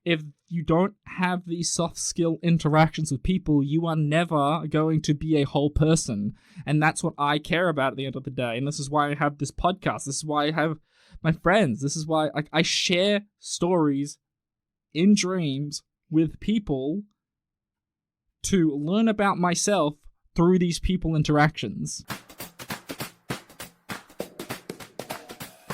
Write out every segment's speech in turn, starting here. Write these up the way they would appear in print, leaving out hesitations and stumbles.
if you don't have these soft skill interactions with people, you are never going to be a whole person. And that's what I care about at the end of the day. And this is why I have this podcast. This is why I have my friends. This is why I share stories in dreams with people to learn about myself through these people interactions.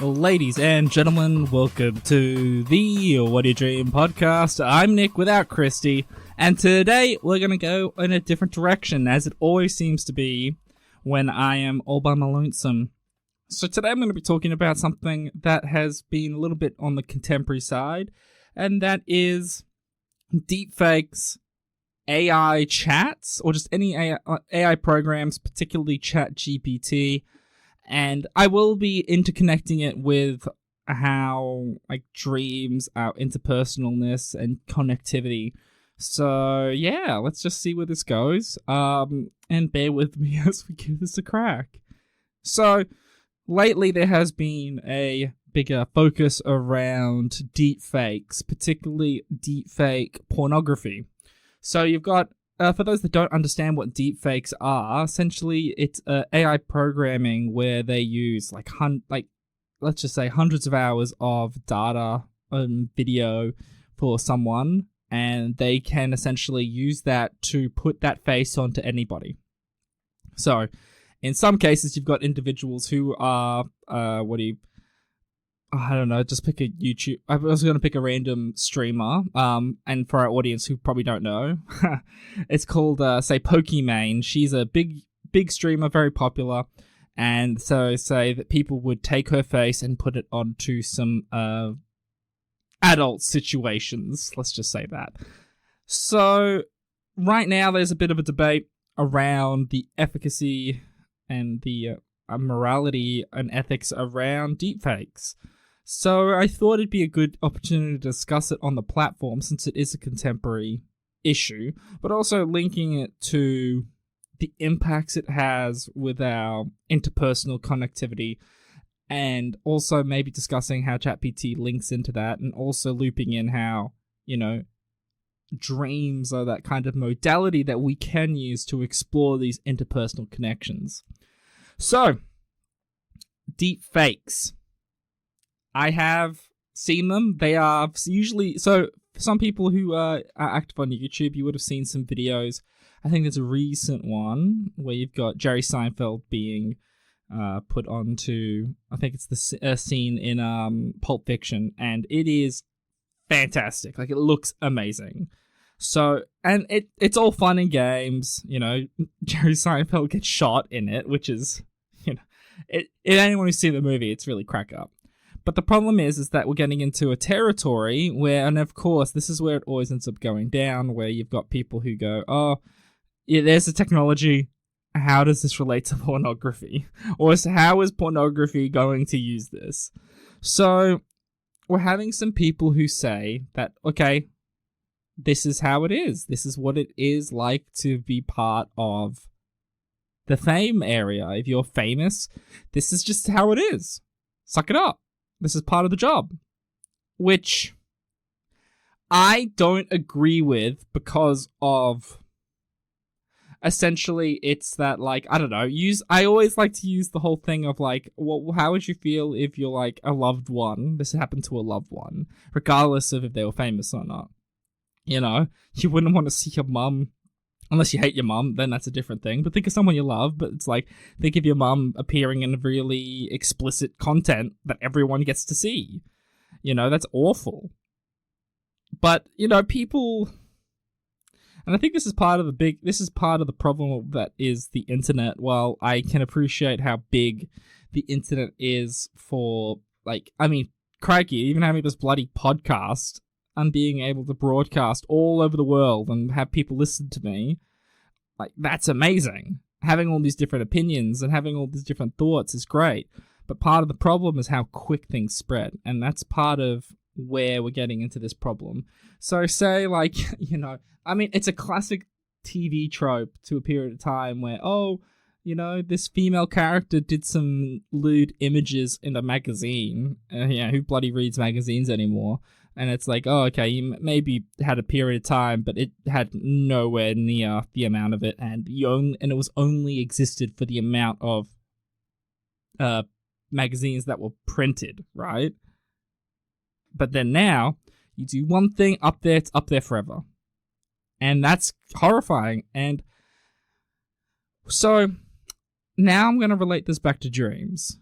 Well, ladies and gentlemen, welcome to the What Do You Dream podcast. I'm Nick without Christy, and today we're going to go in a different direction, as it always seems to be when I am all by my lonesome. So today I'm going to be talking about something that has been a little bit on the contemporary side, and that is deepfakes, AI chats, or just any AI programs, particularly ChatGPT. And I will be interconnecting it with how, dreams, our interpersonalness, and connectivity. So, yeah, let's just see where this goes. And bear with me as we give this a crack. So, lately there has been a bigger focus around deepfakes, particularly deepfake pornography. So, you've got for those that don't understand what deepfakes are, essentially it's AI programming where they use let's just say hundreds of hours of data and video for someone, and they can essentially use that to put that face onto anybody. So, in some cases, you've got individuals who are I don't know, just pick a YouTube. I was going to pick a random streamer, and for our audience who probably don't know, it's called, say, Pokimane. She's a big streamer, very popular, and so say that people would take her face and put it onto some adult situations, let's just say that. So, right now, there's a bit of a debate around the efficacy and the morality and ethics around deepfakes. So I thought it'd be a good opportunity to discuss it on the platform since it is a contemporary issue, but also linking it to the impacts it has with our interpersonal connectivity, and also maybe discussing how ChatGPT links into that, and also looping in how, dreams are that kind of modality that we can use to explore these interpersonal connections. So, deepfakes. I have seen them. They are usually... So, for some people who are active on YouTube, you would have seen some videos. I think there's a recent one where you've got Jerry Seinfeld being put onto... I think it's the scene in Pulp Fiction, and it is fantastic. It looks amazing. So, and it's all fun and games. Jerry Seinfeld gets shot in it, which is... If anyone who's seen the movie, it's really crack up. But the problem is that we're getting into a territory where, and of course, this is where it always ends up going down, where you've got people who go, oh, yeah, there's the technology. How does this relate to pornography? Or how is pornography going to use this? So we're having some people who say that, okay, this is how it is. This is what it is like to be part of the fame area. If you're famous, this is just how it is. Suck it up. This is part of the job. Which I don't agree with, because of essentially it's that, I don't know, I always like to use the whole thing of how would you feel if you're a loved one? This happened to a loved one, regardless of if they were famous or not. You wouldn't want to see your mum. Unless you hate your mum, then that's a different thing. But think of someone you love, but it's think of your mum appearing in really explicit content that everyone gets to see. That's awful. But, people... And I think this is part of the problem that is the internet. While I can appreciate how big the internet is for, crikey, even having this bloody podcast and being able to broadcast all over the world and have people listen to me, that's amazing. Having all these different opinions and having all these different thoughts is great. But part of the problem is how quick things spread. And that's part of where we're getting into this problem. So say, it's a classic TV trope to a period of time where, this female character did some lewd images in a magazine. Who bloody reads magazines anymore? And it's like, oh, okay, you maybe had a period of time, but it had nowhere near the amount of it, and it was only existed for the amount of magazines that were printed, right? But then now, you do one thing up there, it's up there forever. And that's horrifying. And so, now I'm going to relate this back to dreams.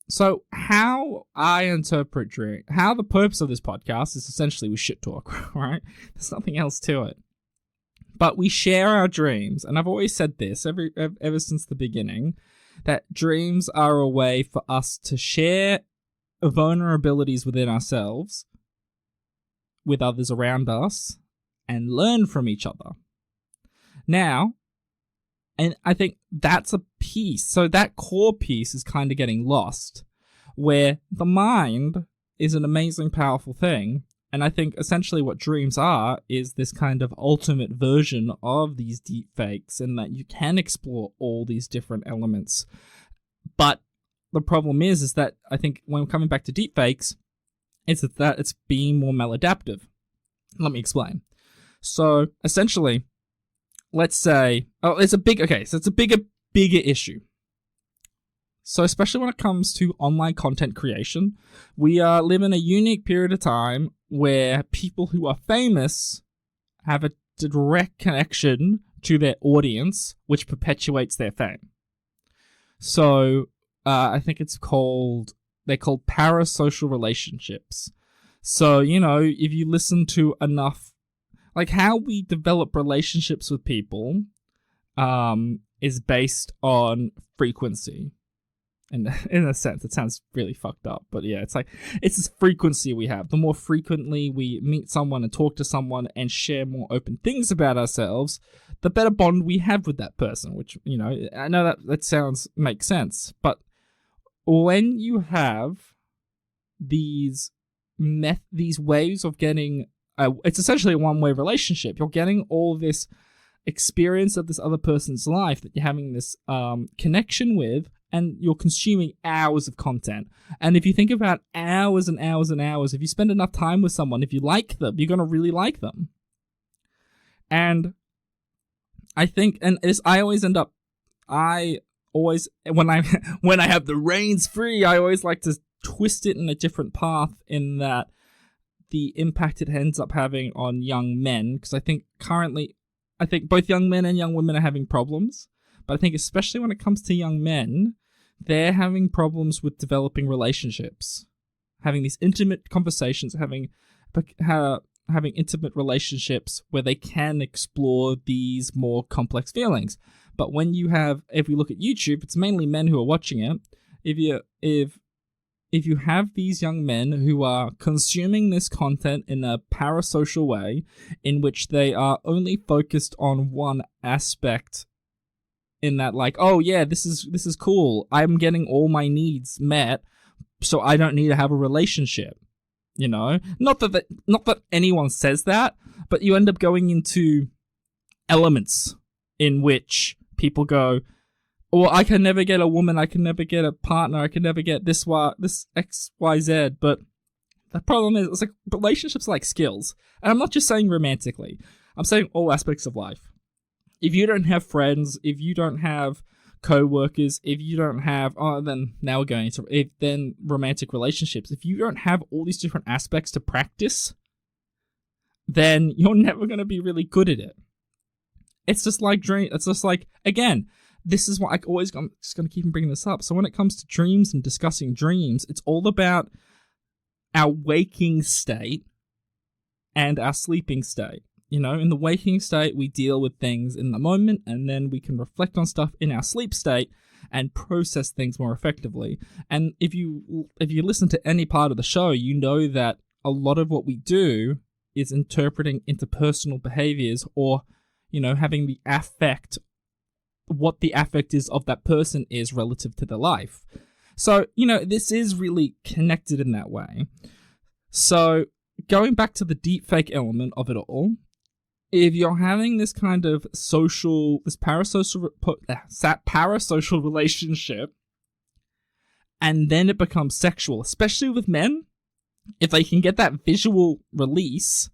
So, how I interpret dreams, how the purpose of this podcast is essentially we shit talk, right? There's nothing else to it. But we share our dreams, and I've always said this ever since the beginning, that dreams are a way for us to share vulnerabilities within ourselves with others around us and learn from each other. Now, and I think that's a piece. So that core piece is kind of getting lost, where the mind is an amazing, powerful thing. And I think essentially what dreams are is this kind of ultimate version of these deepfakes, and that you can explore all these different elements. But the problem is that I think when we're coming back to deepfakes, it's that it's being more maladaptive. Let me explain. So essentially, let's say, so it's a bigger issue. So especially when it comes to online content creation, we live in a unique period of time where people who are famous have a direct connection to their audience, which perpetuates their fame. So I think they're called parasocial relationships. So, if you listen to enough, like how we develop relationships with people is based on frequency. And in a sense, it sounds really fucked up, but yeah, it's this frequency we have. The more frequently we meet someone and talk to someone and share more open things about ourselves, the better bond we have with that person, which, I know that makes sense, but when you have these ways of getting, it's essentially a one-way relationship. You're getting all this experience of this other person's life that you're having this connection with, and you're consuming hours of content. And if you think about hours and hours and hours, if you spend enough time with someone, if you like them, you're going to really like them. And I think, when I have the reins free, I always like to twist it in a different path, in that the impact it ends up having on young men, because I think both young men and young women are having problems, but I think especially when it comes to young men, they're having problems with developing relationships, having these intimate conversations, having intimate relationships where they can explore these more complex feelings. But if we look at YouTube, it's mainly men who are watching it. If you have these young men who are consuming this content in a parasocial way, in which they are only focused on one aspect, in that, like, oh yeah, this is cool, I'm getting all my needs met, so I don't need to have a relationship. Not that anyone says that, but you end up going into elements in which people go, well, I can never get a woman, I can never get a partner, I can never get this XYZ. But the problem is, it's like relationships are like skills. And I'm not just saying romantically, I'm saying all aspects of life. If you don't have friends, if you don't have co-workers, if you don't have, then romantic relationships, if you don't have all these different aspects to practice, then you're never going to be really good at it. It's just like again, this is what I'm just going to keep bringing this up. So when it comes to dreams and discussing dreams, it's all about our waking state and our sleeping state. In the waking state, we deal with things in the moment, and then we can reflect on stuff in our sleep state and process things more effectively. And if you listen to any part of the show, you know that a lot of what we do is interpreting interpersonal behaviors, or, having the affect, what the affect is of that person is relative to their life. So, this is really connected in that way. So, going back to the deepfake element of it all, if you're having this kind of parasocial relationship, and then it becomes sexual, especially with men, if they can get that visual release,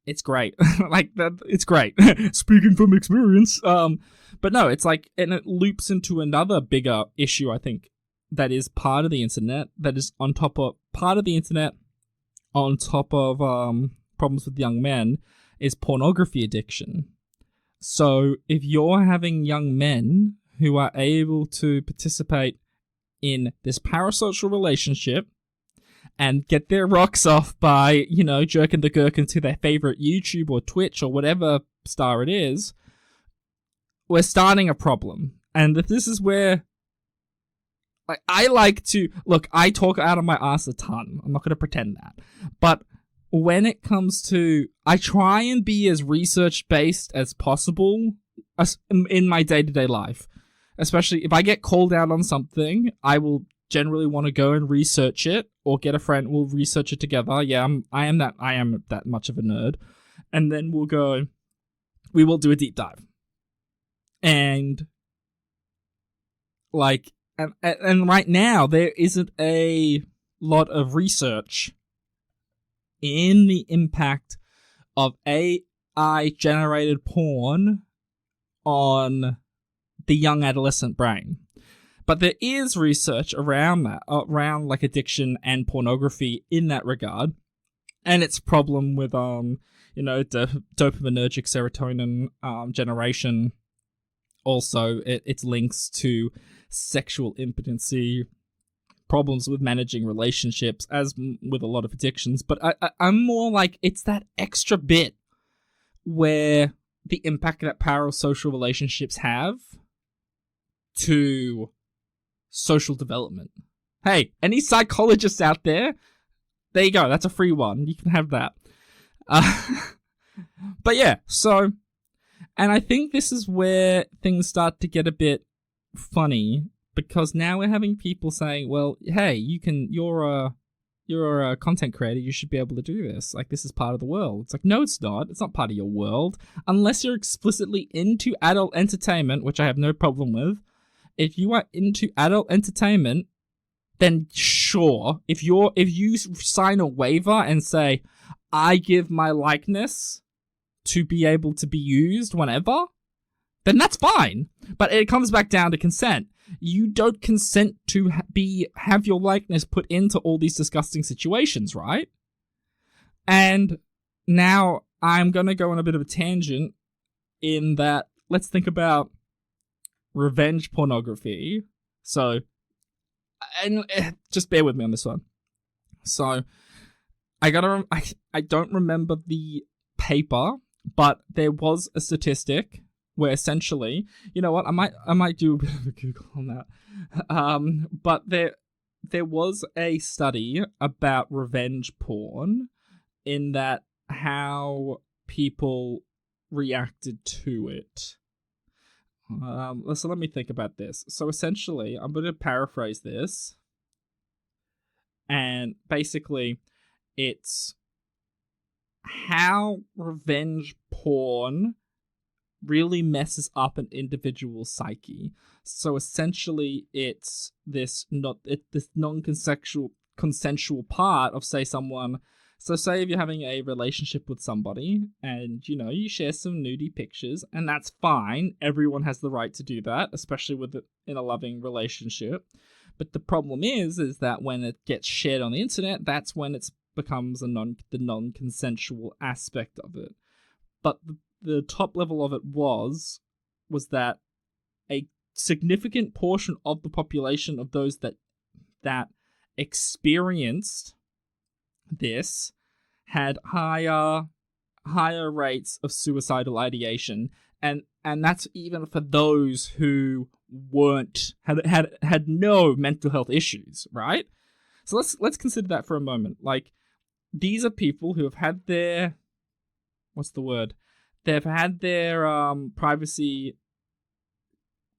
it's great. Like that, it's great. Speaking from experience. But no, it's like, and it loops into another bigger issue, I think, that is part of the internet, that is on top of part of the internet, on top of problems with young men, is pornography addiction. So if you're having young men who are able to participate in this parasocial relationship and get their rocks off by, you know, jerking the gherkin to their favorite YouTube or Twitch or whatever star it is, we're starting a problem. And this is where I like to... Look, I talk out of my ass a ton. I'm not going to pretend that. But when it comes to... I try and be as research-based as possible in my day-to-day life. Especially if I get called out on something, I will generally want to go and research it, or get a friend, we'll research it together. Yeah, I am that much of a nerd. And then we will do a deep dive. And like, and right now there isn't a lot of research in the impact of AI generated porn on the young adolescent brain. But there is research around that, around like addiction and pornography in that regard, and its problem with dopaminergic serotonin generation. Also, its links to sexual impotency, problems with managing relationships, as with a lot of addictions. But I'm more like, it's that extra bit where the impact that parasocial relationships have to social development. Hey, any psychologists out there? There you go. That's a free one. You can have that. But yeah, so... And I think this is where things start to get a bit funny, because now we're having people saying, well, hey, you're a content creator, you should be able to do this. Like, this is part of the world. It's like, no, it's not. It's not part of your world. Unless you're explicitly into adult entertainment, which I have no problem with. If you are into adult entertainment, then sure. If you sign a waiver and say, I give my likeness to be able to be used whenever, then that's fine. But it comes back down to consent. You don't consent to have your likeness put into all these disgusting situations, right? And now I'm going to go on a bit of a tangent in that, let's think about revenge pornography. So, and just bear with me on this one. So, I don't remember the paper, but there was a statistic where essentially, you know what, I might do a bit of a Google on that. But there was a study about revenge porn, in that how people reacted to it. So let me think about this. So essentially, I'm going to paraphrase this, and basically, it's how revenge porn really messes up an individual's psyche. So essentially, it's this non-consensual part of, say, someone. So say if you're having a relationship with somebody and, you know, you share some nudie pictures, and that's fine. Everyone has the right to do that, especially in a loving relationship. But the problem is that when it gets shared on the internet, that's when it becomes the non-consensual aspect of it. But the top level of it was that a significant portion of the population of those that experienced this had higher rates of suicidal ideation, and that's even for those who had no mental health issues, right? So let's consider that for a moment. Like, these are people who have had their, what's the word? They've had their privacy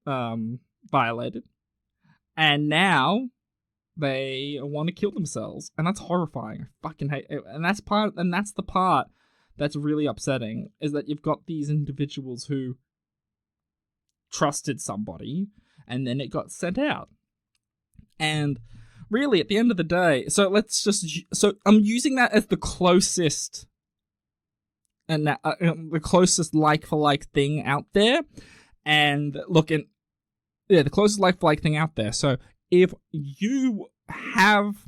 violated, and now they want to kill themselves, and that's horrifying. I fucking hate it. And that's the part that's really upsetting, is that you've got these individuals who trusted somebody, and then it got sent out. And really, at the end of the day, so I'm using that as the closest, and the closest like for like thing out there. And the closest like for like thing out there. So if you have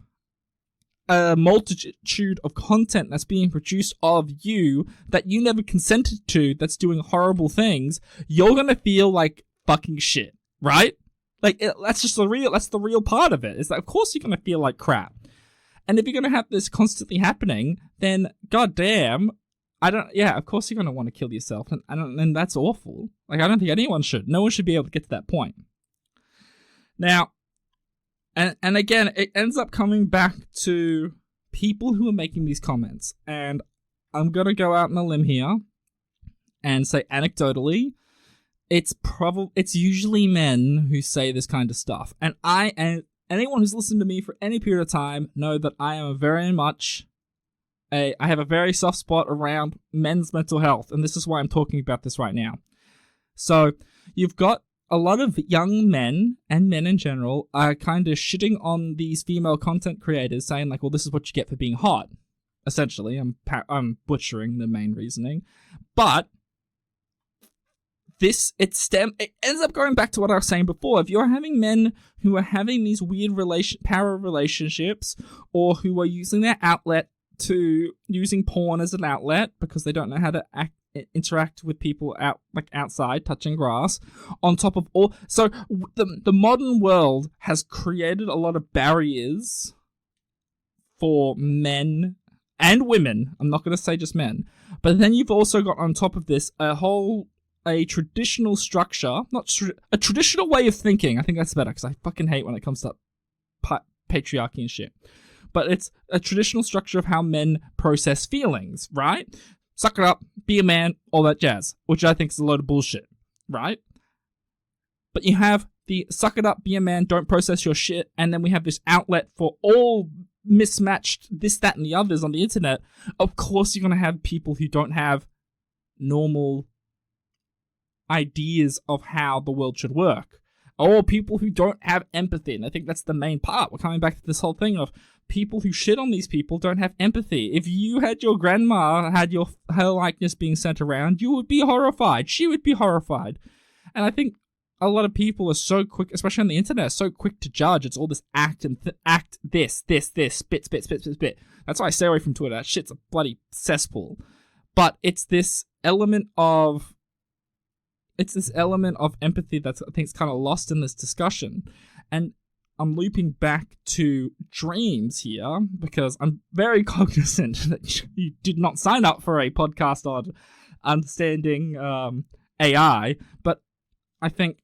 a multitude of content that's being produced of you that you never consented to, that's doing horrible things, you're gonna feel like fucking shit, right? Like, that's the real part of it. Is that of course you're gonna feel like crap, and if you're gonna have this constantly happening, then goddamn, of course you're gonna want to kill yourself, and that's awful. Like, I don't think anyone should. No one should be able to get to that point. Now, and again, it ends up coming back to people who are making these comments, and I'm gonna go out on a limb here and say anecdotally, it's usually men who say this kind of stuff, and anyone who's listened to me for any period of time know that I am I have a very soft spot around men's mental health, and this is why I'm talking about this right now. So you've got a lot of young men and men in general are kind of shitting on these female content creators, saying like, well, this is what you get for being hot. Essentially, I'm butchering the main reasoning, but it ends up going back to what I was saying before. If you're having men who are having these weird power relationships, or who are using their outlet using porn as an outlet because they don't know how to interact with people outside touching grass, on top of all, so the modern world has created a lot of barriers for men and women. I'm not going to say just men, but then you've also got on top of this a traditional structure, a traditional way of thinking. I think that's better, because I fucking hate when it comes to patriarchy and shit. But it's a traditional structure of how men process feelings, right? Suck it up, be a man, all that jazz, which I think is a load of bullshit, right? But you have the suck it up, be a man, don't process your shit, and then we have this outlet for all mismatched this, that, and the others on the internet. Of course you're going to have people who don't have normal ideas of how the world should work, or people who don't have empathy, and I think that's the main part. We're coming back to this whole thing of people who shit on these people don't have empathy. If you had your grandma had her likeness being sent around, you would be horrified. She would be horrified. And I think a lot of people are so quick, especially on the internet, so quick to judge. It's all this act and act this, spit. That's why I stay away from Twitter. That shit's a bloody cesspool. But it's this element of empathy that's, I think, is kind of lost in this discussion. And I'm looping back to dreams here, because I'm very cognizant that you did not sign up for a podcast on understanding AI, but I think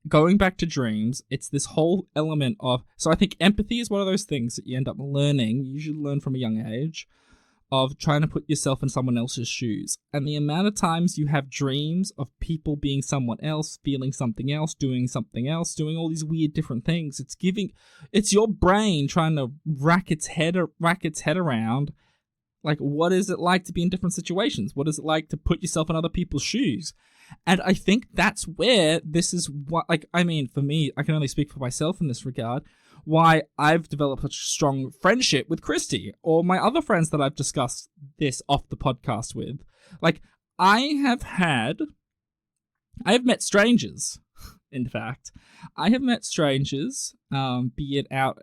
going back to dreams, it's this whole element of, so I think empathy is one of those things that you end up learning, you usually learn from a young age, of trying to put yourself in someone else's shoes. And the amount of times you have dreams of people being someone else, feeling something else, doing all these weird different things. It's your brain trying to rack its head around, like, what is it like to be in different situations? What is it like to put yourself in other people's shoes? And I think that's where this is what, like, I mean, for me, I can only speak for myself in this regard, why I've developed such a strong friendship with Christy, or my other friends that I've discussed this off the podcast with. Like, I have met strangers, in fact. I have met strangers, be it out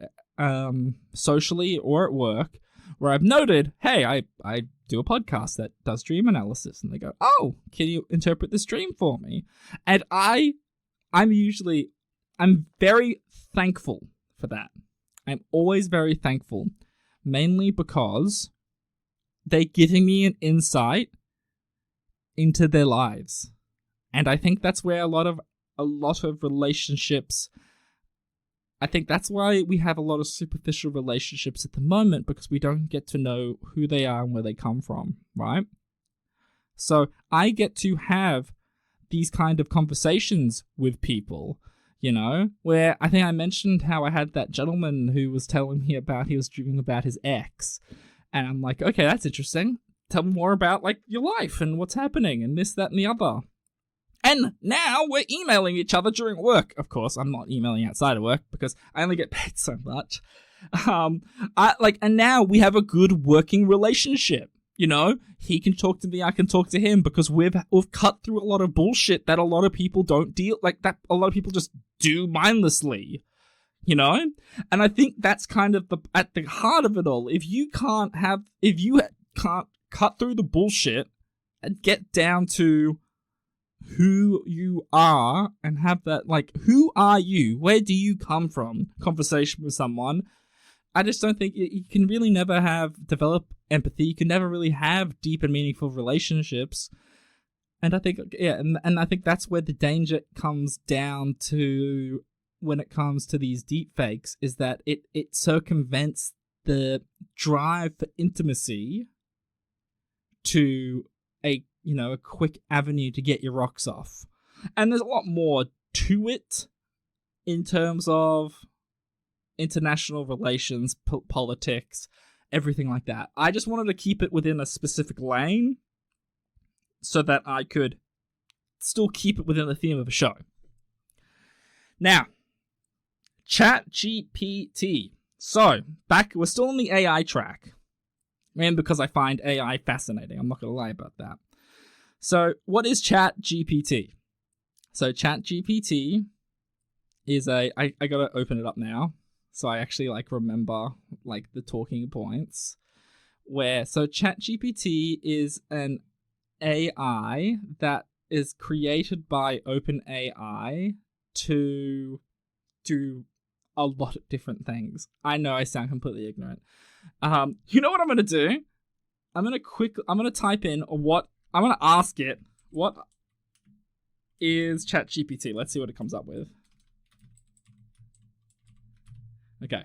socially or at work, where I've noted, hey, I do a podcast that does dream analysis, and they go, oh, can you interpret this dream for me? And I'm very thankful for that. I'm always very thankful, mainly because they're giving me an insight into their lives. And I think that's where a lot of relationships, I think that's why we have a lot of superficial relationships at the moment, because we don't get to know who they are and where they come from, right? So I get to have these kind of conversations with people, you know, where I think I mentioned how I had that gentleman who was telling me about, he was dreaming about his ex. And I'm like, okay, that's interesting. Tell me more about, like, your life and what's happening and this, that, and the other. And now we're emailing each other during work. Of course, I'm not emailing outside of work because I only get paid so much. And now we have a good working relationship. You know, he can talk to me, I can talk to him, because we've cut through a lot of bullshit that a lot of people don't deal, like, that a lot of people just do mindlessly, you know? And I think that's kind of at the heart of it all. If you can't cut through the bullshit and get down to who you are and have that, like, who are you? Where do you come from? Conversation with someone. I just don't think you can really never develop empathy. You can never really have deep and meaningful relationships. And I think, and I think that's where the danger comes down to when it comes to these deepfakes, is that it circumvents the drive for intimacy to a quick avenue to get your rocks off. And there's a lot more to it in terms of international relations, politics, everything like that. I just wanted to keep it within a specific lane so that I could still keep it within the theme of a show. Now, ChatGPT. So, we're still on the AI track. And because I find AI fascinating, I'm not going to lie about that. So, what is ChatGPT? So, ChatGPT is I got to open it up now. So I actually remember the talking points so ChatGPT is an AI that is created by OpenAI to do a lot of different things. I know I sound completely ignorant. You know what I'm going to do? I'm going to type in I'm going to ask it, what is ChatGPT? Let's see what it comes up with. Okay.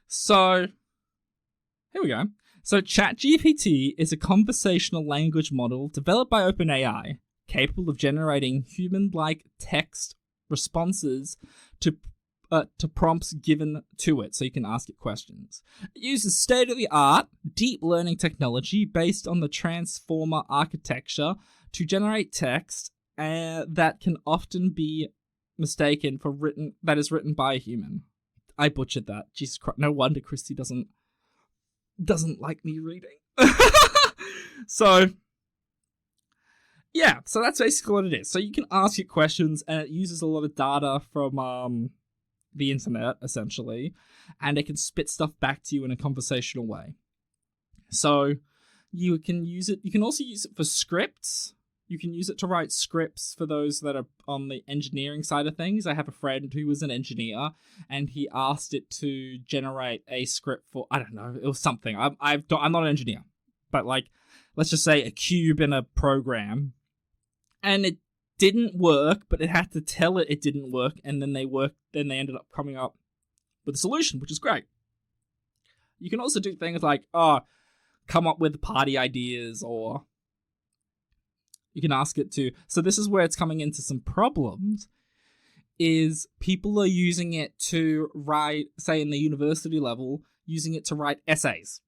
So, here we go. So, ChatGPT is a conversational language model developed by OpenAI, capable of generating human-like text responses to prompts given to it, so you can ask it questions. It uses state-of-the-art deep learning technology based on the transformer architecture to generate text that can often be mistaken for that is written by a human. I butchered that. Jesus Christ. No wonder Christy doesn't like me reading. So that's basically what it is. So you can ask it questions, and it uses a lot of data from the internet, essentially, and it can spit stuff back to you in a conversational way. So you can use it. You can also use it for scripts. You can use it to write scripts for those that are on the engineering side of things. I have a friend who was an engineer, and he asked it to generate a script for, I don't know, it was something. I'm not an engineer, but let's just say a cube in a program, and it didn't work, but it had to tell it didn't work, and then they ended up coming up with a solution, which is great. You can also do things like, come up with party ideas, or you can ask it to. So this is where it's coming into some problems, is people are using it to write, say in the university level, using it to write essays.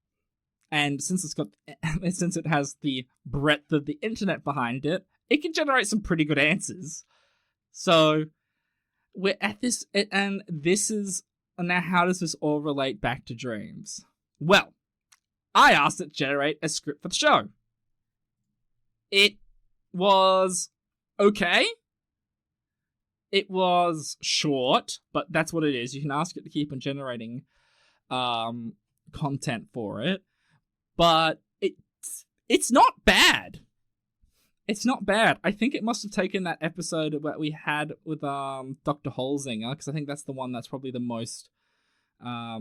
And since it has the breadth of the internet behind it, it can generate some pretty good answers. So we're at this, and now how does this all relate back to dreams? Well, I asked it to generate a script for the show. It was okay. It was short, but that's what it is. You can ask it to keep on generating content for it, but it's not bad. It's not bad. I think it must have taken that episode that we had with Dr. Holzinger, because I think that's the one that's probably the most out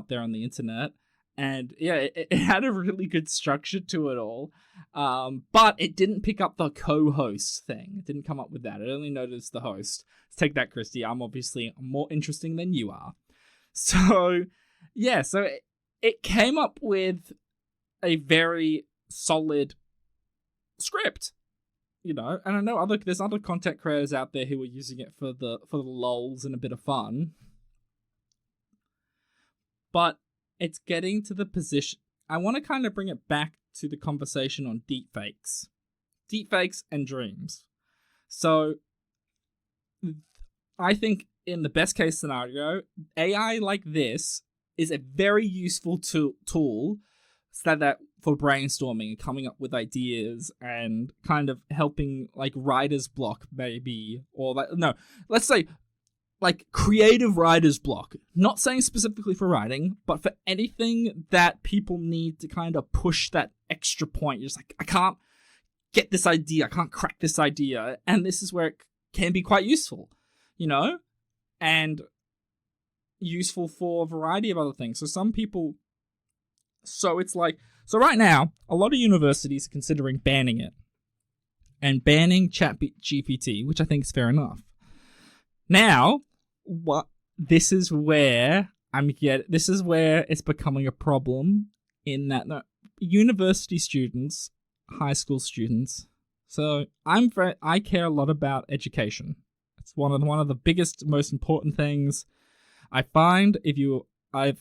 there on the internet. And yeah, it had a really good structure to it all. But it didn't pick up the co-host thing. It didn't come up with that. It only noticed the host. Let's take that, Christy. I'm obviously more interesting than you are. So, yeah, it came up with a very solid script, and I know there's other content creators out there who are using it for the lols and a bit of fun. But it's getting to the position, I want to kind of bring it back to the conversation on deepfakes and dreams. So I think in the best case scenario, AI like this is a very useful tool that for brainstorming and coming up with ideas and kind of helping like writer's block maybe, or like, no, let's say like creative writer's block. Not saying specifically for writing, but for anything that people need to kind of push that extra point. You're just like, I can't get this idea, I can't crack this idea, and this is where it can be quite useful, you know, and useful for a variety of other things. So some people, so it's like, so right now, a lot of universities are considering banning it and banning ChatGPT, which I think is fair enough. Now, this is where it's becoming a problem in that university students, high school students. So I care a lot about education. It's one of the biggest, most important things I find. I've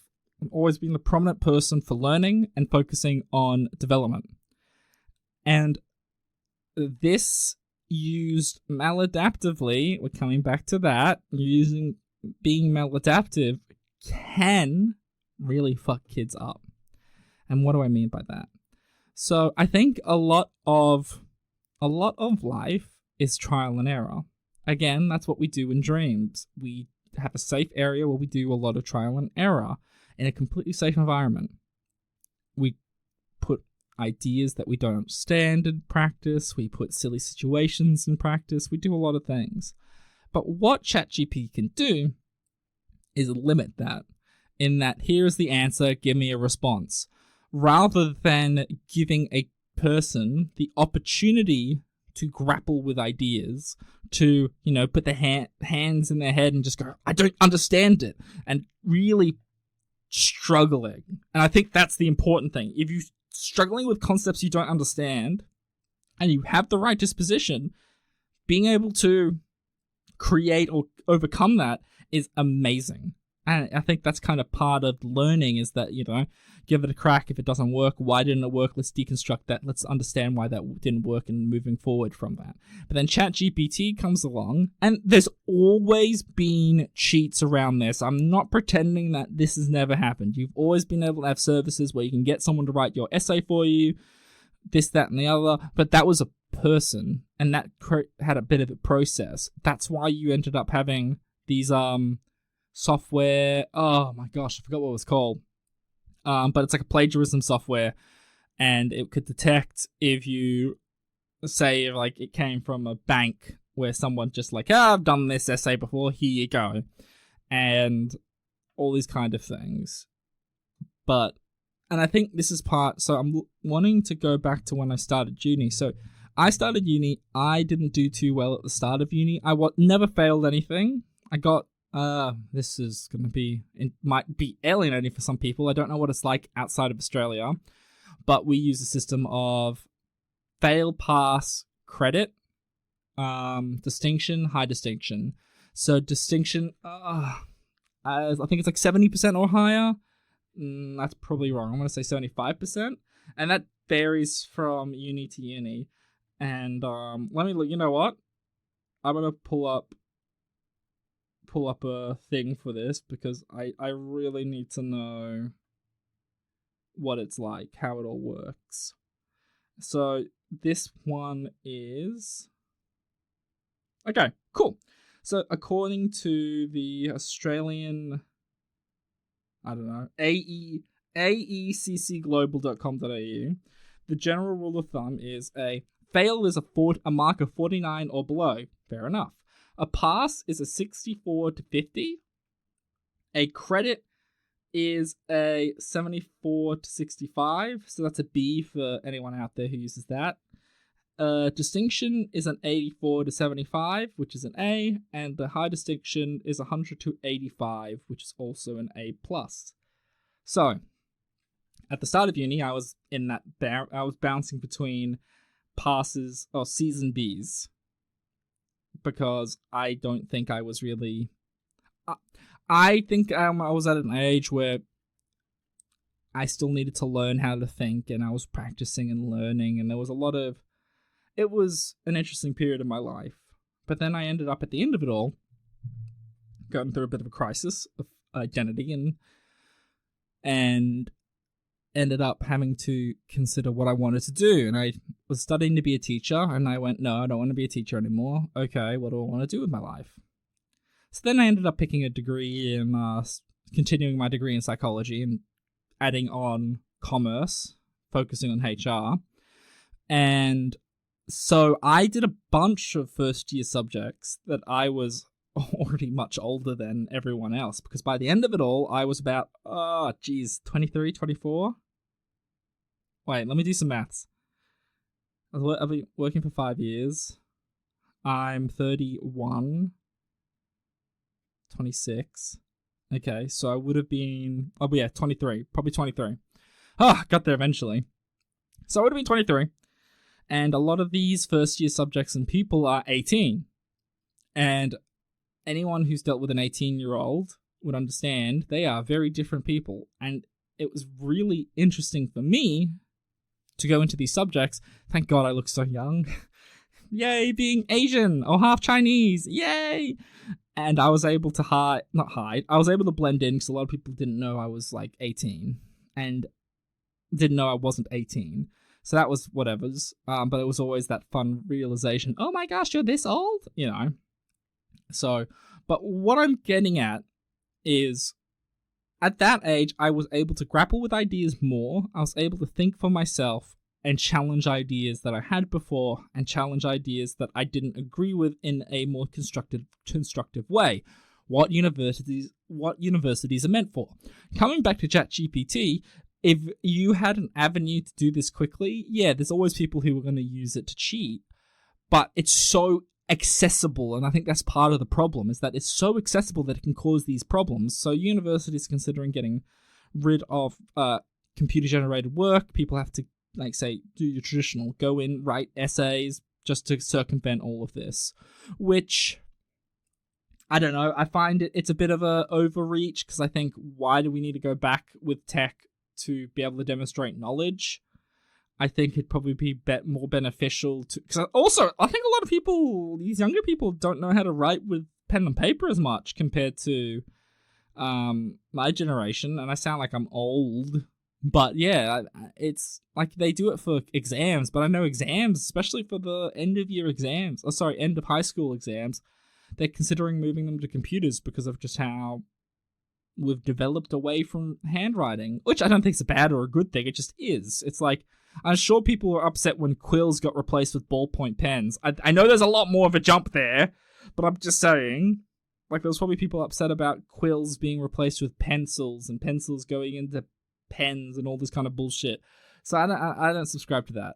always been the prominent person for learning and focusing on development. And this used maladaptively, we're coming back to that, being maladaptive can really fuck kids up. And what do I mean by that? So I think a lot of life is trial and error. Again, that's what we do in dreams. We have a safe area where we do a lot of trial and error in a completely safe environment. We put ideas that we don't understand in practice. We put silly situations in practice. We do a lot of things. But what ChatGPT can do is limit that, in that here's the answer, give me a response, rather than giving a person the opportunity to grapple with ideas, to, you know, put their hands in their head and just go, I don't understand it, and really struggling. And I think that's the important thing. If you're struggling with concepts you don't understand and you have the right disposition, being able to create or overcome that is amazing. And I think that's kind of part of learning, is that, you know, give it a crack. If it doesn't work, why didn't it work? Let's deconstruct that. Let's understand why that didn't work and moving forward from that. But then ChatGPT comes along, and there's always been cheats around this. I'm not pretending that this has never happened. You've always been able to have services where you can get someone to write your essay for you, this, that, and the other. But that was a person, and that had a bit of a process. That's why you ended up having these software. Oh my gosh, I forgot what it was called. But it's like a plagiarism software, and it could detect if you say like it came from a bank where someone just like, I've done this essay before, here you go, and all these kind of things. And I think this is part. So I'm wanting to go back to when I started uni. So I started uni. I didn't do too well at the start of uni. I never failed anything. I got. This is going to be, it might be alienating for some people. I don't know what it's like outside of Australia, but we use a system of fail, pass, credit, distinction, high distinction. So distinction, I think it's like 70% or higher. That's probably wrong. I'm going to say 75%. And that varies from uni to uni. And let me look, you know what? I'm going to pull up a thing for this, because I really need to know what it's like, how it all works. So this one is... Okay, cool. So according to the Australian, I don't know, aeccglobal.com.au, the general rule of thumb is a fail is a mark of 49 or below. Fair enough. A pass is a 64 to 50. A credit is a 74 to 65. So that's a B for anyone out there who uses that. Distinction is an 84 to 75, which is an A. And the high distinction is 100 to 85, which is also an A+. So, at the start of uni, I was in that I was bouncing between passes or C's and B's, because I don't think I was really... I think I was at an age where I still needed to learn how to think, and I was practicing and learning, and there was it was an interesting period of my life. But then I ended up at the end of it all going through a bit of a crisis of identity and ended up having to consider what I wanted to do. And I was studying to be a teacher, and I went, no, I don't want to be a teacher anymore. Okay, what do I want to do with my life? So then I ended up picking a degree in, continuing my degree in psychology and adding on commerce, focusing on HR. And so I did a bunch of first year subjects that I was already much older than everyone else, because by the end of it all, I was about, 23, 24? Wait, let me do some maths. I've been working for 5 years. I'm 31, 26. Okay, so I would have been, 23, probably 23. Got there eventually. So I would have been 23. And a lot of these first year subjects and people are 18. And anyone who's dealt with an 18-year-old would understand they are very different people. And it was really interesting for me to go into these subjects. Thank God I look so young. Yay, being Asian or half Chinese. Yay! And I was able to I was able to blend in because a lot of people didn't know I was like 18 and didn't know I wasn't 18. So that was whatever's. But it was always that fun realization. Oh my gosh, you're this old? You know. So, but what I'm getting at is at that age, I was able to grapple with ideas more. I was able to think for myself and challenge ideas that I had before and challenge ideas that I didn't agree with in a more constructive way. What universities are meant for. Coming back to ChatGPT, if you had an avenue to do this quickly, yeah, there's always people who are going to use it to cheat, but it's so accessible, and I think that's part of the problem, is that it's so accessible that it can cause these problems. So universities are considering getting rid of computer-generated work. People have to, like, say, do your traditional, go in, write essays, just to circumvent all of this, which, I don't know, I find it's a bit of a overreach, because I think, why do we need to go back with tech to be able to demonstrate knowledge? I think it'd probably be more beneficial to... Because also, I think a lot of people, these younger people, don't know how to write with pen and paper as much compared to my generation. And I sound like I'm old. But yeah, it's like they do it for exams. But I know exams, especially for the end of year exams, end of high school exams, they're considering moving them to computers because of just how we've developed away from handwriting. Which I don't think is a bad or a good thing. It just is. It's like... I'm sure people were upset when quills got replaced with ballpoint pens. I know there's a lot more of a jump there, but I'm just saying, like, there was probably people upset about quills being replaced with pencils and pencils going into pens and all this kind of bullshit. So I don't subscribe to that.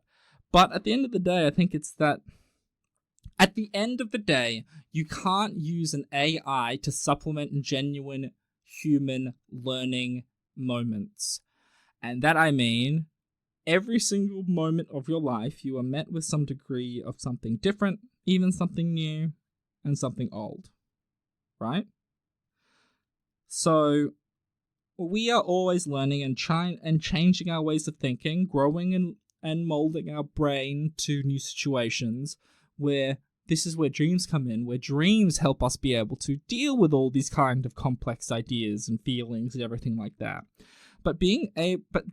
But at the end of the day, I think it's that at the end of the day, you can't use an AI to supplement genuine human learning moments. And that I mean... every single moment of your life, you are met with some degree of something different, even something new, and something old. Right? So, we are always learning and changing our ways of thinking, growing and molding our brain to new situations, where this is where dreams come in, where dreams help us be able to deal with all these kind of complex ideas and feelings and everything like that. But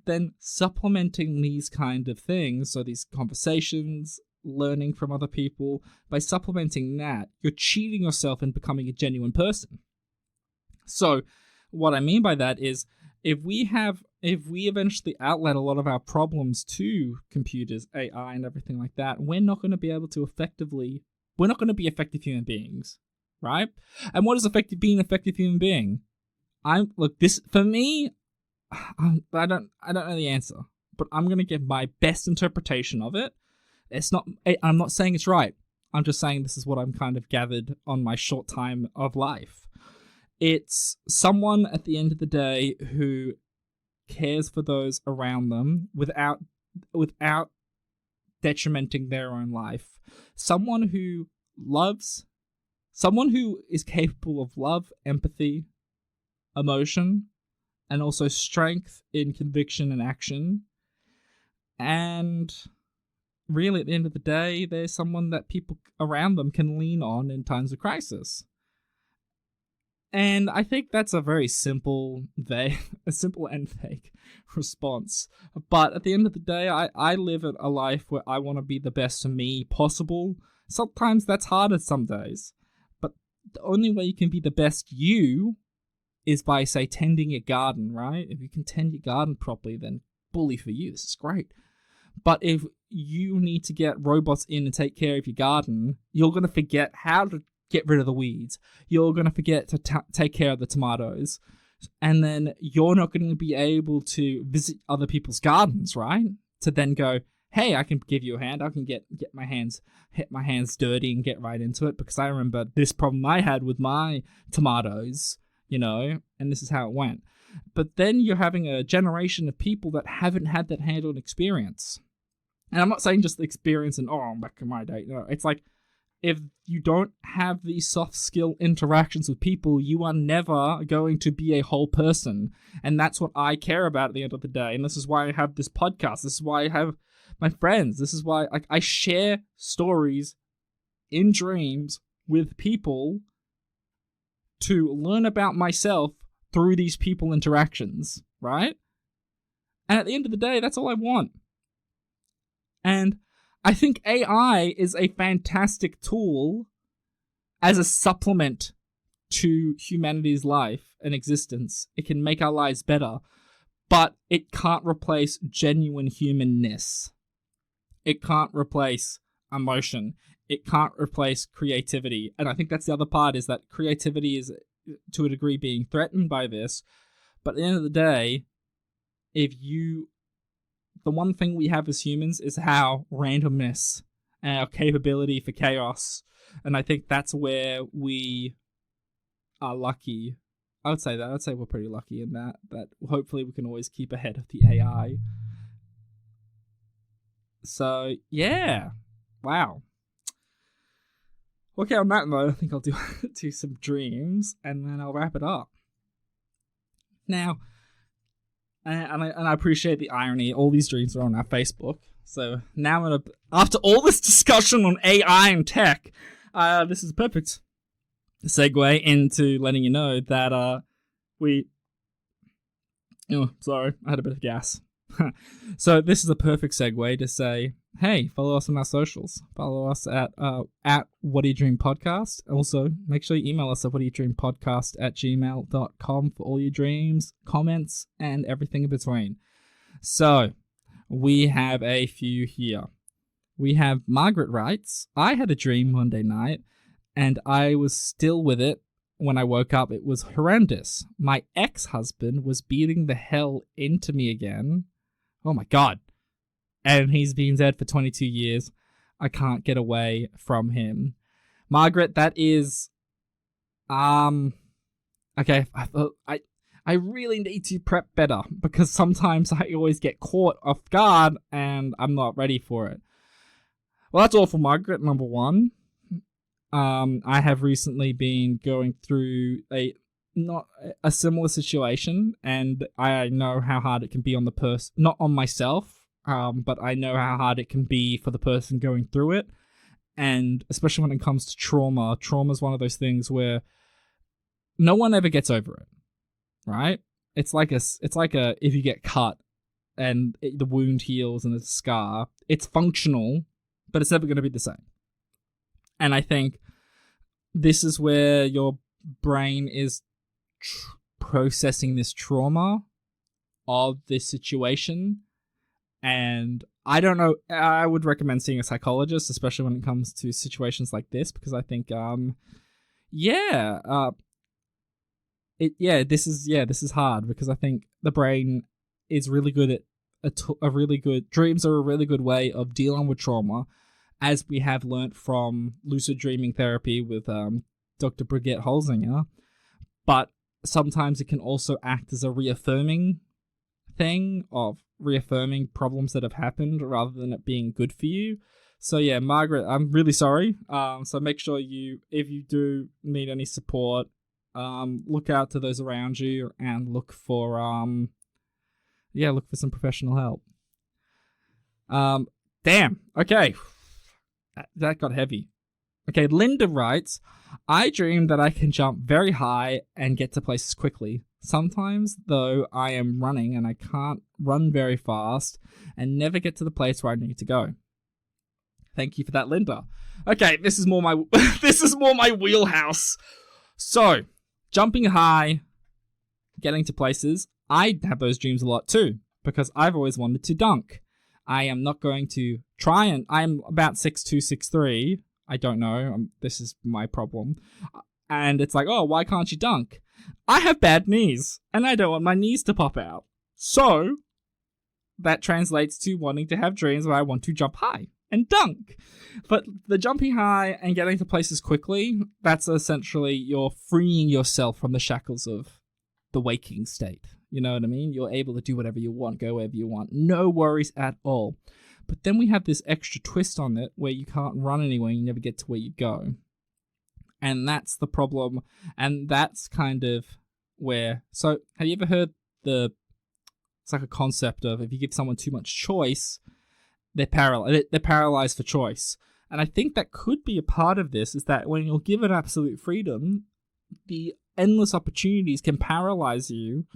then supplementing these kind of things, so these conversations, learning from other people, by supplementing that, you're cheating yourself in becoming a genuine person. So, what I mean by that is, if we eventually outlet a lot of our problems to computers, AI, and everything like that, we're not going to be effective human beings, right? And what is being an effective human being? For me, I don't know the answer, but I'm going to give my best interpretation of it. I'm not saying it's right. I'm just saying this is what I'm kind of gathered on my short time of life. It's someone at the end of the day who cares for those around them without detrimenting their own life. Someone who is capable of love, empathy, emotion, and also strength in conviction and action. And really, at the end of the day, they're someone that people around them can lean on in times of crisis. And I think that's a very simple and vague response. But at the end of the day, I live a life where I want to be the best of me possible. Sometimes that's harder some days. But the only way you can be the best you is by, say, tending your garden, right? If you can tend your garden properly, then bully for you. This is great. But if you need to get robots in and take care of your garden, you're going to forget how to get rid of the weeds. You're going to forget to take care of the tomatoes. And then you're not going to be able to visit other people's gardens, right? To then go, hey, I can give you a hand. I can get my hands dirty and get right into it, because I remember this problem I had with my tomatoes, and this is how it went. But then you're having a generation of people that haven't had that hands-on experience. And I'm not saying just the experience and, back in my day. No, it's like, if you don't have these soft skill interactions with people, you are never going to be a whole person. And that's what I care about at the end of the day. And this is why I have this podcast. This is why I have my friends. This is why I share stories in dreams with people to learn about myself through these people interactions, right? And at the end of the day, that's all I want. And I think AI is a fantastic tool as a supplement to humanity's life and existence. It can make our lives better, but it can't replace genuine humanness. It can't replace emotion. It can't replace creativity. And I think that's the other part, is that creativity is, to a degree, being threatened by this. But at the end of the day, the one thing we have as humans is how randomness and our capability for chaos. And I think that's where we are lucky. I would say that. I'd say we're pretty lucky in that hopefully we can always keep ahead of the AI. So, yeah. Wow. Okay, on that note, I think I'll do some dreams, and then I'll wrap it up. Now, and I appreciate the irony. All these dreams are on our Facebook. So now, after all this discussion on AI and tech, this is a perfect segue into letting you know that sorry, I had a bit of gas. So this is a perfect segue to say, hey, follow us on our socials. Follow us at What Do You Dream Podcast. Also, make sure you email us at whatdoyoudreampodcast@gmail.com for all your dreams, comments, and everything in between. So, we have a few here. We have Margaret writes, I had a dream Monday night, and I was still with it when I woke up. It was horrendous. My ex-husband was beating the hell into me again. Oh my god. And he's been dead for 22 years. I can't get away from him. Margaret, that is... Okay, I really need to prep better, because sometimes I always get caught off guard and I'm not ready for it. Well, that's all for Margaret, number one. I have recently been going through not a similar situation, and I know how hard it can be on the person, not on myself, but I know how hard it can be for the person going through it. And especially when it comes to trauma is one of those things where no one ever gets over it, right? It's like if you get cut and the wound heals and it's a scar, it's functional, but it's never going to be the same. And I think this is where your brain is processing this trauma of this situation. And I don't know, I would recommend seeing a psychologist, especially when it comes to situations like this, because I think, this is hard, because I think the brain is really good at dreams are a really good way of dealing with trauma, as we have learnt from lucid dreaming therapy with Dr. Brigitte Holzinger. But sometimes it can also act as a reaffirming thing of reaffirming problems that have happened rather than it being good for you. So yeah, Margaret, I'm really sorry. So make sure if you do need any support, look out to those around you and look for some professional help. Damn. Okay. That got heavy. Okay, Linda writes, I dream that I can jump very high and get to places quickly. Sometimes, though, I am running and I can't run very fast and never get to the place where I need to go. Thank you for that, Linda. Okay, this is more my wheelhouse. So, jumping high, getting to places, I have those dreams a lot too, because I've always wanted to dunk. I am not going to try and... I'm about 6'2", 6'3". I don't know. This is my problem. And it's like, oh, why can't you dunk? I have bad knees, and I don't want my knees to pop out. So, that translates to wanting to have dreams where I want to jump high and dunk. But the jumping high and getting to places quickly, that's essentially you're freeing yourself from the shackles of the waking state. You know what I mean? You're able to do whatever you want, go wherever you want. No worries at all. But then we have this extra twist on it where you can't run anywhere, you never get to where you go. And that's the problem. And that's kind of where... So, have you ever heard it's like a concept of if you give someone too much choice, they're paralyzed for choice. And I think that could be a part of this, is that when you're given absolute freedom, the endless opportunities can paralyze you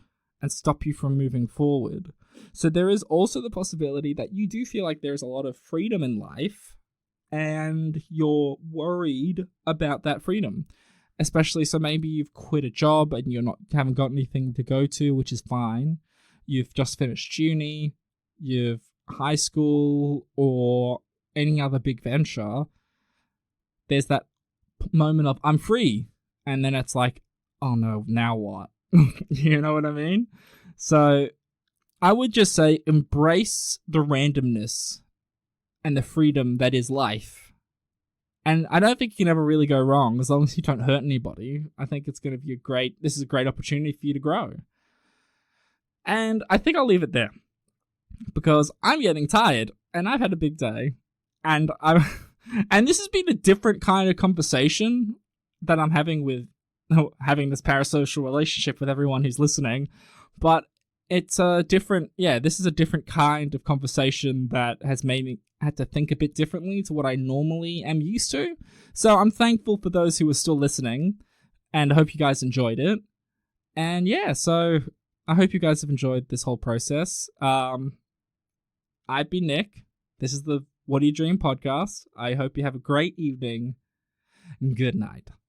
and stop you from moving forward. So there is also the possibility that you do feel like there's a lot of freedom in life and you're worried about that freedom. Especially, so maybe you've quit a job and haven't got anything to go to, which is fine. You've just finished uni, you've high school, or any other big venture. There's that moment of, I'm free. And then it's like, oh no, now what? You know what I mean? So I would just say embrace the randomness and the freedom that is life. And I don't think you can ever really go wrong as long as you don't hurt anybody. I think it's going to be this is a great opportunity for you to grow. And I think I'll leave it there because I'm getting tired and I've had a big day and and this has been a different kind of conversation that I'm having this parasocial relationship with everyone who's listening, but it's this is a different kind of conversation that has made me had to think a bit differently to what I normally am used to. So I'm thankful for those who are still listening, and I hope you guys enjoyed it. And yeah, so I hope you guys have enjoyed this whole process. I've been Nick. This is the What Do You Dream podcast. I hope you have a great evening. Good night.